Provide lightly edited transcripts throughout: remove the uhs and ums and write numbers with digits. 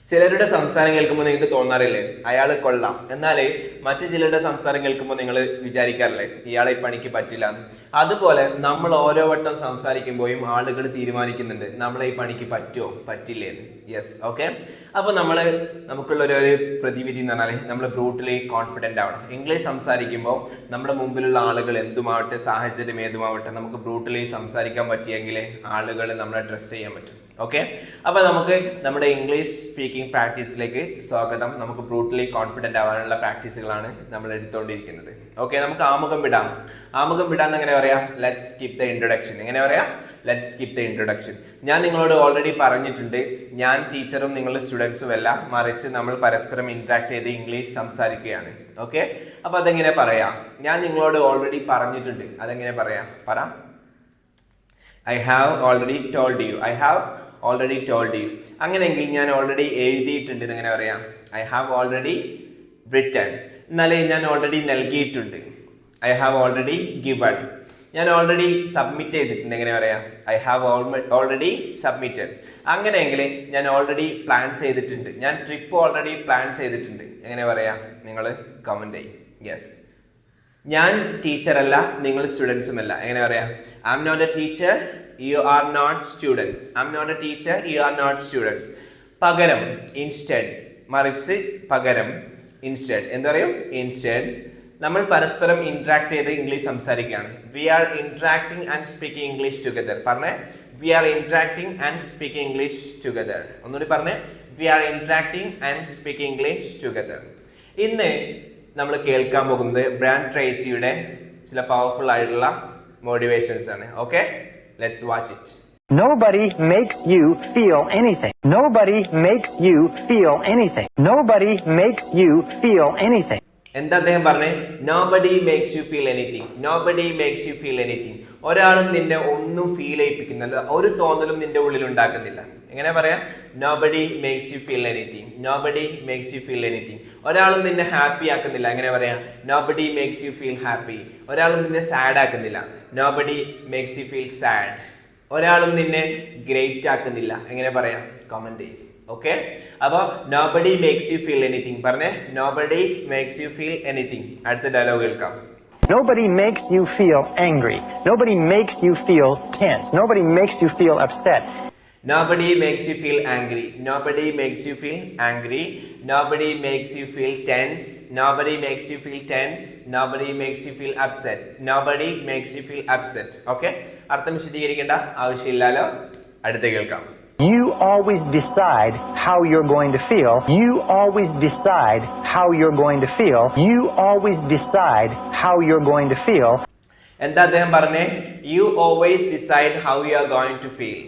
ചിലരുടെ സംസാരം കേൾക്കുമ്പോൾ നിങ്ങൾക്ക് തോന്നാറില്ലേ അയാൾ കൊള്ളാം, എന്നാൽ മറ്റു ചിലരുടെ സംസാരം കേൾക്കുമ്പോൾ നിങ്ങൾ വിചാരിക്കാറില്ലേ ഇയാളെ ഈ പണിക്ക് പറ്റില്ല എന്ന്. അതുപോലെ നമ്മൾ ഓരോ വട്ടം സംസാരിക്കുമ്പോഴും ആളുകൾ തീരുമാനിക്കുന്നുണ്ട് നമ്മളെ ഈ പണിക്ക് പറ്റുമോ പറ്റില്ലേ എന്ന്. Yes, okay. അപ്പോൾ നമുക്കുള്ള ഒരു പ്രതിവിധി എന്ന് പറഞ്ഞാൽ നമ്മൾ ബ്രൂട്ടലി കോൺഫിഡൻ്റ് ആവണം. ഇംഗ്ലീഷ് സംസാരിക്കുമ്പോൾ നമ്മുടെ മുമ്പിലുള്ള ആളുകൾ എന്തുമാവട്ടെ, സാഹചര്യം ഏതുമാവട്ടെ, നമുക്ക് ബ്രൂട്ടലി സംസാരിക്കാൻ പറ്റിയെങ്കിൽ ആളുകൾ നമ്മളെ ട്രസ്റ്റ് ചെയ്യാൻ പറ്റും. ഓക്കെ, അപ്പോൾ നമുക്ക് നമ്മുടെ ഇംഗ്ലീഷ് സ്പീക്കിംഗ് പ്രാക്ടീസിലേക്ക് സ്വാഗതം. നമുക്ക് ബ്രൂട്ടലി കോൺഫിഡൻ്റ് ആവാനുള്ള പ്രാക്ടീസുകളാണ് നമ്മൾ എടുത്തുകൊണ്ടിരിക്കുന്നത്. ഓക്കെ, നമുക്ക് ആമുഖം വിടാം. ആമുഖം വിടാന്ന് എങ്ങനെ പറയാം? Let's skip the introduction. എങ്ങനെ പറയാം? Let's skip the introduction. ഞാൻ നിങ്ങളോട് ഓൾറെഡി പറഞ്ഞിട്ടുണ്ട്, ഞാൻ ടീച്ചറും നിങ്ങളുടെ സ്റ്റുഡൻസും അല്ല, മറിച്ച് നമ്മൾ പരസ്പരം ഇന്ററാക്ട് ചെയ്ത് ഇംഗ്ലീഷ് സംസാരിക്കുകയാണ്. ഓക്കെ, അപ്പൊ അതെങ്ങനെ പറയാം? ഞാൻ നിങ്ങളോട് ഓൾറെഡി പറഞ്ഞിട്ടുണ്ട്, അതെങ്ങനെ പറയാം? പറ. I have already told you. I have already told you. അങ്ങനെയെങ്കിൽ ഞാൻ ഓൾറെഡി എഴുതിയിട്ടുണ്ട്, ഇതെങ്ങനെ പറയാം? I have already written. എന്നാലേ ഞാൻ ഓൾറെഡി നൽകിയിട്ടുണ്ട്. I have already given. ഞാൻ ഓൾറെഡി സബ്മിറ്റ് ചെയ്തിട്ടുണ്ട്, എങ്ങനെ പറയാം? I have already submitted. അങ്ങനെയെങ്കിൽ ഞാൻ ഓൾറെഡി പ്ലാൻ ചെയ്തിട്ടുണ്ട്, ഞാൻ ട്രിപ്പ് ഓൾറെഡി പ്ലാൻ ചെയ്തിട്ടുണ്ട്, എങ്ങനെ പറയാം? നിങ്ങൾ കമന്റ് ചെയ്യും. യെസ്, ഞാൻ ടീച്ചറല്ല, നിങ്ങൾ സ്റ്റുഡൻസുമല്ല, എങ്ങനെ പറയാം? I am not a teacher, you are not students. I am not a teacher, you are not students. പകരം, ഇൻസ്റ്റെഡ്, മറിച്ച്, പകരം, ഇൻസ്റ്റെഡ്. എന്താ പറയും? ഇൻസ്റ്റെഡ്. നമ്മൾ പരസ്പരം ഇന്ററാക്ട് ചെയ്ത് ഇംഗ്ലീഷ് സംസാരിക്കുകയാണ്. We are interacting and speaking English together. പറഞ്ഞേ, we are interacting and speaking English together. ഒന്നുകൂടി പറഞ്ഞേ, we are interacting and speaking English together. ഇന്ന് നമ്മൾ കേൾക്കാൻ പോകുന്നത് ബ്രാൻഡ് ട്രേസിയുടെ ചില പവർഫുൾ ആയിട്ടുള്ള മോട്ടിവേഷൻസ് ആണ്. Okay, let's watch it. Nobody makes you feel anything. Nobody makes you feel anything. Nobody makes you feel anything. എന്താ അദ്ദേഹം പറഞ്ഞേ? Nobody makes you feel anything. Nobody makes you feel anything. ഒരാളും നിന്നെ ഒന്നും feel ചെയ്യിപ്പിക്കുന്നില്ല, ഒരു തോന്നലും നിന്റെ ഉള്ളിൽ ഉണ്ടാക്കുന്നില്ല. എങ്ങനെ പറയാം? Nobody makes you feel anything. Nobody makes you feel anything. ഒരാളും നിന്നെ ഹാപ്പി ആക്കുന്നില്ല, എങ്ങനെ പറയാം? Nobody makes you feel happy. ഒരാളും നിന്നെ സാഡ് ആക്കുന്നില്ല. Nobody makes you feel sad. ഒരാളും നിന്നെ ഗ്രേറ്റ് ആക്കുന്നില്ല, എങ്ങനെ പറയാം? കമന്റ് ചെയ്യും. ഓക്കെ, അപ്പൊ nobody makes you feel anything. പറഞ്ഞേ, nobody makes you feel anything. അടുത്ത ഡയലോഗ് കേൾക്കാം. Nobody makes you feel angry. Nobody makes you feel tense. Nobody makes you feel upset. Nobody makes you feel angry. Nobody makes you feel angry. Nobody makes you feel tense. Nobody makes you feel tense. Nobody makes you feel upset. Nobody makes you feel upset. Okay, അർത്ഥം വിശദീകരിക്കേണ്ട ആവശ്യമില്ലല്ലോ. അടുത്ത കേൾക്കാം. You always decide how you're going to feel. You always decide how you're going to feel. You always decide how you're going to feel. എന്താ അദ്ദേഹം പറഞ്ഞേ? You always decide how you are going to feel.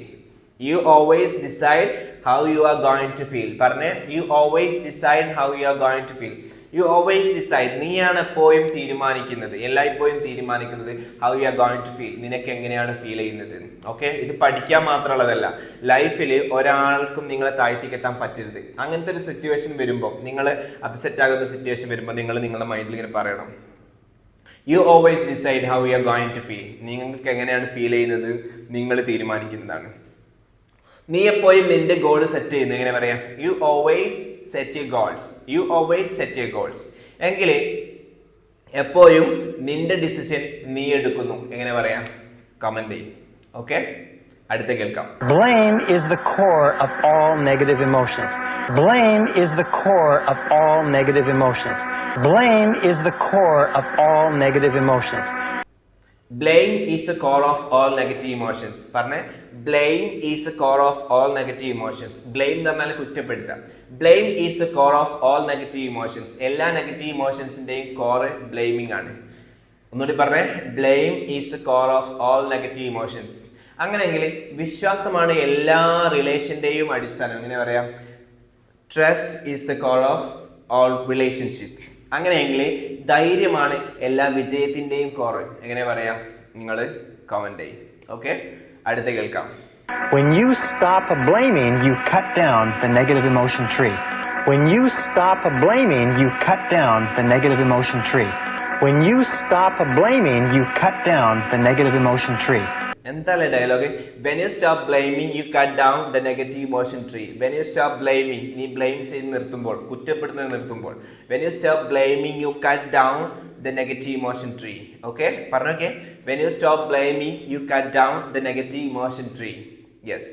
You always decide how you are going to feel. പറഞ്ഞേ, you always decide how you are going to feel. You always decide. നീയാണ് എപ്പോഴും തീരുമാനിക്കുന്നത്, എല്ലായ്പ്പോഴും തീരുമാനിക്കുന്നത് how you are going to feel. നിനക്ക് എങ്ങനെയാണ് feel ചെയ്യുന്നത്. Okay, ഇത് പഠിക്കാൻ മാത്രമുള്ളതല്ല, ലൈഫിൽ ഒരാൾക്കും നിങ്ങളെ താഴ്ത്തി കെട്ടാൻ പറ്റരുത്. അങ്ങനത്തെ ഒരു സിറ്റുവേഷൻ വരുമ്പോൾ, നിങ്ങൾ അപ്സെറ്റ് ആകുന്ന സിറ്റുവേഷൻ വരുമ്പോൾ, നിങ്ങൾ നിങ്ങളുടെ മൈൻഡിൽ ഇങ്ങനെ പറയണം, you always decide how you are going to feel. നിങ്ങൾക്ക് എങ്ങനെയാണ് ഫീൽ ചെയ്യുന്നത് നിങ്ങൾ തീരുമാനിക്കുന്നതാണ്. നീ എപ്പോഴും നിന്റെ ഗോൾ സെറ്റ് ചെയ്യുന്നു, എങ്ങനെ പറയാം? You always set your goals. You always set your goals. എങ്കിൽ എപ്പോഴും നിന്റെ ഡിസിഷൻ നീ എടുക്കുന്നു, എങ്ങനെ പറയാം? കമന്റ് ചെയ്യും. ഓക്കെ, അടുത്ത കേൾക്കാം. Blame is the core of all negative emotions. Blame is the core of all negative emotions. Blame is the core of all negative emotions. Blame is the core of all negative emotions. പറഞ്ഞേ, blame is the core of all negative emotions. Blame എന്ന് പറഞ്ഞാൽ കുറ്റപ്പെടുത്തുക. Blame is the core of all negative emotions. എല്ലാ negative ഇമോഷൻസിന്റെയും core blaming ആണ്. ഒന്നുകൂടി പറഞ്ഞേ, blame is the core of all negative emotions. അങ്ങനെയെങ്കിൽ വിശ്വാസമാണ് എല്ലാ റിലേഷന്റെയും അടിസ്ഥാനം, എങ്ങനെ പറയാം? Trust is the core of all relationship. അങ്ങനെയെങ്കിൽ ധൈര്യമാണ് എല്ലാ വിജയത്തിന്റെയും കോർ, എങ്ങനെ പറയാം? നിങ്ങൾ കമന്റ് ചെയ്യും. ഓക്കെ, അടുത്ത കേൾക്കാം. When you stop blaming, you cut down the negative emotion tree. When you stop blaming, you cut down the negative emotion tree. When you stop blaming, you cut down the negative emotion tree. എന്താല്ലേ dialogue? When you stop blaming you cut down the negative emotion tree. When you stop blaming, നീ blame ചെയ്ത് നിർത്തുമ്പോൾ, കുറ്റപ്പെടുന്നത് നിർത്തുമ്പോൾ, when you stop blaming you cut down the negative emotion tree. Okay, പറഞ്ഞോക്കെ. When you stop blaming you cut down the negative emotion tree. Yes,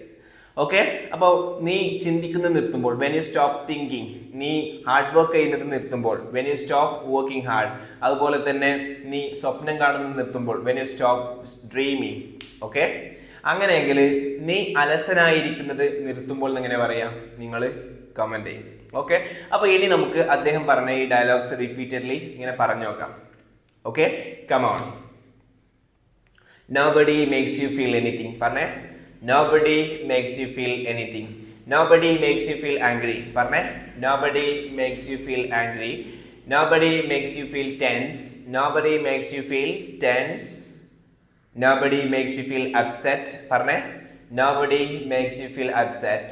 okay. അപ്പോൾ നീ ചിന്തിക്കുന്നത് നിർത്തുമ്പോൾ, വെൻ യു സ്റ്റോപ്പ് തിങ്കിങ്, നീ ഹാർഡ് വർക്ക് ചെയ്യുന്നത് നിർത്തുമ്പോൾ, when you stop working hard. അതുപോലെ തന്നെ നീ സ്വപ്നം കാണുന്നത് നിർത്തുമ്പോൾ, when you stop dreaming. Okay, അങ്ങനെയെങ്കിൽ നീ അലസനായിരിക്കുന്നത് നിർത്തുമ്പോൾ എങ്ങനെ പറയാം? നിങ്ങൾ കമന്റ് ചെയ്യും. ഓക്കെ, അപ്പോൾ ഇനി നമുക്ക് അദ്ദേഹം പറഞ്ഞ ഈ ഡയലോഗ്സ് റിപ്പീറ്റഡ്ലി ഇങ്ങനെ പറഞ്ഞു നോക്കാം. Okay, come on. Nobody makes you feel anything. പറഞ്ഞേ. Nobody makes you feel anything. Nobody makes you feel angry. പറഞ്ഞേ. Nobody makes you feel angry. Nobody makes you feel tense. Nobody makes you feel tense. Nobody makes you feel upset. പറഞ്ഞേ. Nobody makes you feel upset.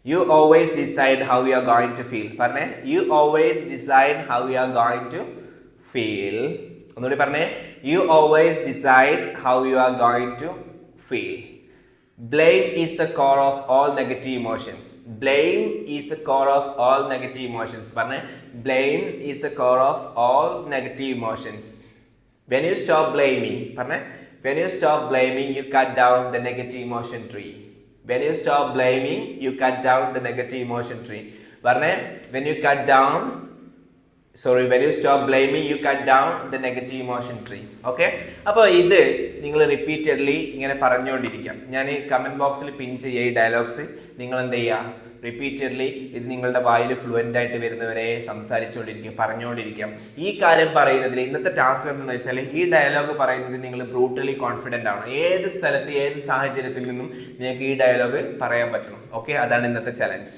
You always decide how you are going to feel. പറഞ്ഞേ. You always decide how you are going to feel. ഒന്നുകൂടി പറഞ്ഞേ. You always decide how you are going to feel. Blame is the core of all negative emotions. Blame is the core of all negative emotions. പറഞ്ഞേ. Blame is the core of all negative emotions. When you stop blaming, പറഞ്ഞേ. When you stop blaming, you cut down the negative emotion tree. When you stop blaming, you cut down the negative emotion tree. പറഞ്ഞേ. When you cut down, when you stop blaming, you cut down the negative emotion tree. Okay, അപ്പോൾ ഇത് നിങ്ങൾ repeatedly ഇങ്ങനെ പറഞ്ഞുകൊണ്ടിരിക്കാം. ഞാൻ ഈ comment ബോക്സിൽ പിൻ ചെയ്യുക ഈ ഡയലോഗ്സ്. നിങ്ങൾ എന്ത് ചെയ്യുക? റിപ്പീറ്റഡ്ലി ഇത് നിങ്ങളുടെ വായിൽ ഫ്ലുവൻ്റ് ആയിട്ട് വരുന്നവരെ സംസാരിച്ചുകൊണ്ടിരിക്കുക, പറഞ്ഞുകൊണ്ടിരിക്കാം. ഈ കാര്യം പറയുന്നതിൽ ഇന്നത്തെ ടാസ്ക് എന്താണെന്ന് വെച്ചാൽ ഈ ഡയലോഗ് പറയുന്നതിൽ നിങ്ങൾ ബ്രൂട്ടലി കോൺഫിഡൻ്റ് ആണ്. ഏത് സ്ഥലത്ത് ഏത് സാഹചര്യത്തിൽ നിന്നും നിങ്ങൾക്ക് ഈ ഡയലോഗ് പറയാൻ പറ്റണം. ഓക്കെ, അതാണ് ഇന്നത്തെ ചലഞ്ച്.